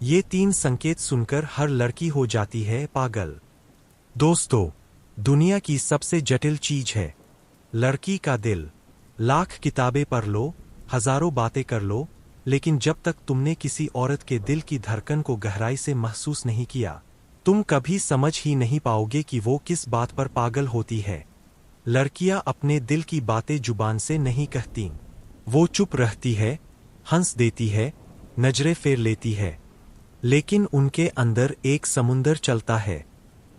ये 3 संकेत सुनकर हर लड़की हो जाती है पागल। दोस्तों, दुनिया की सबसे जटिल चीज है लड़की का दिल। लाख किताबें पढ़ लो, हजारों बातें कर लो, लेकिन जब तक तुमने किसी औरत के दिल की धड़कन को गहराई से महसूस नहीं किया, तुम कभी समझ ही नहीं पाओगे कि वो किस बात पर पागल होती है। लड़कियां अपने दिल की बातें जुबान से नहीं कहती। वो चुप रहती है, हंस देती है, नजरें फेर लेती है, लेकिन उनके अंदर एक समुंदर चलता है।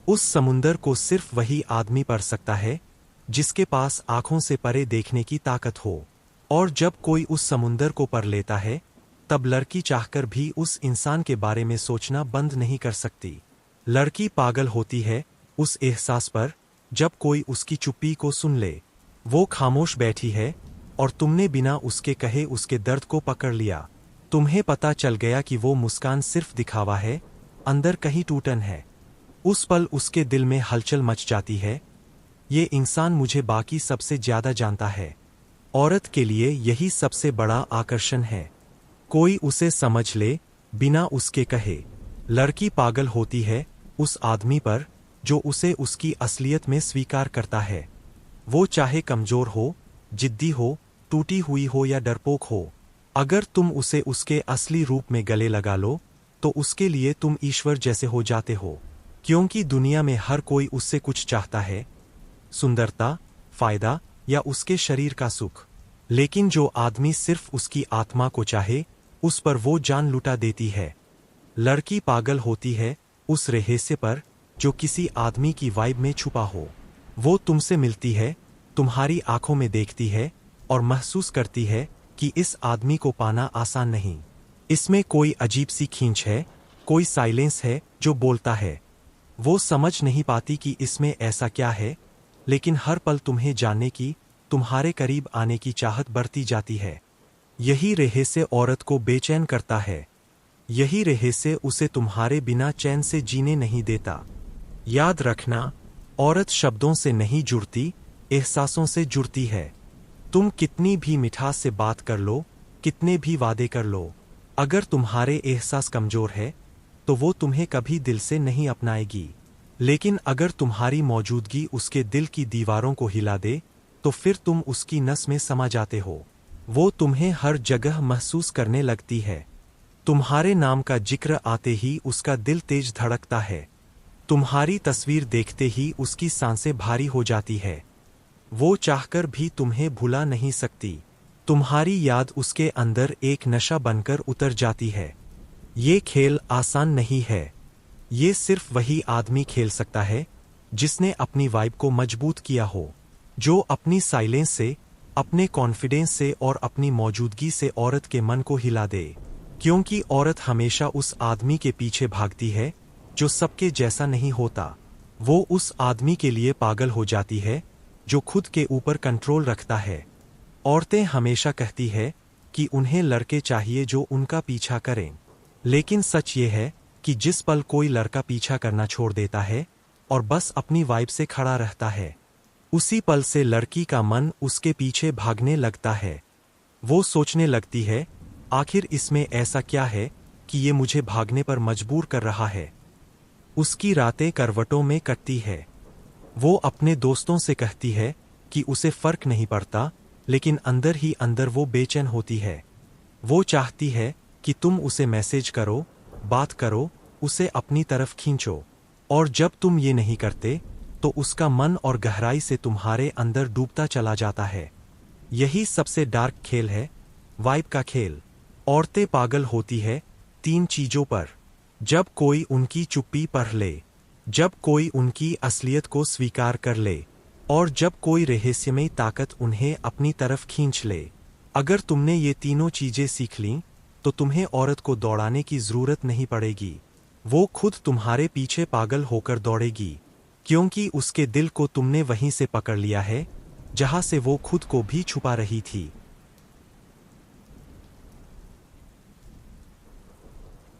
उस समुंदर को सिर्फ वही आदमी पढ़ सकता है जिसके पास आंखों से परे देखने की ताकत हो। और जब कोई उस समुंदर को पढ़ लेता है, तब लड़की चाहकर भी उस इंसान के बारे में सोचना बंद नहीं कर सकती। लड़की पागल होती है उस एहसास पर जब कोई उसकी चुप्पी को सुन ले। वो खामोश बैठी है और तुमने बिना उसके कहे उसके दर्द को पकड़ लिया। तुम्हें पता चल गया कि वो मुस्कान सिर्फ दिखावा है, अंदर कहीं टूटन है। उस पल उसके दिल में हलचल मच जाती है, ये इंसान मुझे बाकी सबसे ज्यादा जानता है। औरत के लिए यही सबसे बड़ा आकर्षण है, कोई उसे समझ ले बिना उसके कहे। लड़की पागल होती है उस आदमी पर जो उसे उसकी असलियत में स्वीकार करता है। वो चाहे कमजोर हो, जिद्दी हो, टूटी हुई हो या डरपोक हो, अगर तुम उसे उसके असली रूप में गले लगा लो तो उसके लिए तुम ईश्वर जैसे हो जाते हो। क्योंकि दुनिया में हर कोई उससे कुछ चाहता है, सुंदरता, फायदा या उसके शरीर का सुख। लेकिन जो आदमी सिर्फ उसकी आत्मा को चाहे, उस पर वो जान लुटा देती है। लड़की पागल होती है उस रहस्य पर जो किसी आदमी की वाइब में छुपा हो। वो तुमसे मिलती है, तुम्हारी आंखों में देखती है और महसूस करती है कि इस आदमी को पाना आसान नहीं। इसमें कोई अजीब सी खींच है, कोई साइलेंस है जो बोलता है। वो समझ नहीं पाती कि इसमें ऐसा क्या है, लेकिन हर पल तुम्हें जानने की, तुम्हारे करीब आने की चाहत बढ़ती जाती है। यही रहस्य औरत को बेचैन करता है। यही रहस्य उसे तुम्हारे बिना चैन से जीने नहीं देता। याद रखना, औरत शब्दों से नहीं जुड़ती, एहसासों से जुड़ती है। तुम कितनी भी मिठास से बात कर लो, कितने भी वादे कर लो, अगर तुम्हारे एहसास कमजोर है तो वो तुम्हें कभी दिल से नहीं अपनाएगी। लेकिन अगर तुम्हारी मौजूदगी उसके दिल की दीवारों को हिला दे, तो फिर तुम उसकी नस में समा जाते हो। वो तुम्हें हर जगह महसूस करने लगती है। तुम्हारे नाम का जिक्र आते ही उसका दिल तेज धड़कता है। तुम्हारी तस्वीर देखते ही उसकी सांसें भारी हो जाती है। वो चाहकर भी तुम्हें भुला नहीं सकती। तुम्हारी याद उसके अंदर एक नशा बनकर उतर जाती है। ये खेल आसान नहीं है। ये सिर्फ वही आदमी खेल सकता है जिसने अपनी वाइब को मजबूत किया हो, जो अपनी साइलेंस से, अपने कॉन्फिडेंस से और अपनी मौजूदगी से औरत के मन को हिला दे। क्योंकि औरत हमेशा उस आदमी के पीछे भागती है जो सबके जैसा नहीं होता। वो उस आदमी के लिए पागल हो जाती है जो खुद के ऊपर कंट्रोल रखता है। औरतें हमेशा कहती है कि उन्हें लड़के चाहिए जो उनका पीछा करें, लेकिन सच ये है कि जिस पल कोई लड़का पीछा करना छोड़ देता है और बस अपनी वाइब से खड़ा रहता है, उसी पल से लड़की का मन उसके पीछे भागने लगता है। वो सोचने लगती है, आखिर इसमें ऐसा क्या है कि ये मुझे भागने पर मजबूर कर रहा है। उसकी रातें करवटों में कटती है। वो अपने दोस्तों से कहती है कि उसे फर्क नहीं पड़ता, लेकिन अंदर ही अंदर वो बेचैन होती है। वो चाहती है कि तुम उसे मैसेज करो, बात करो, उसे अपनी तरफ खींचो। और जब तुम ये नहीं करते तो उसका मन और गहराई से तुम्हारे अंदर डूबता चला जाता है। यही सबसे डार्क खेल है, वाइब का खेल। औरतें पागल होती है 3 चीजों पर: जब कोई उनकी चुप्पी पढ़ ले, जब कोई उनकी असलियत को स्वीकार कर ले, और जब कोई रहस्यमयी ताकत उन्हें अपनी तरफ खींच ले। अगर तुमने ये तीनों चीजें सीख लीं तो तुम्हें औरत को दौड़ाने की जरूरत नहीं पड़ेगी। वो खुद तुम्हारे पीछे पागल होकर दौड़ेगी, क्योंकि उसके दिल को तुमने वहीं से पकड़ लिया है जहां से वो खुद को भी छुपा रही थी।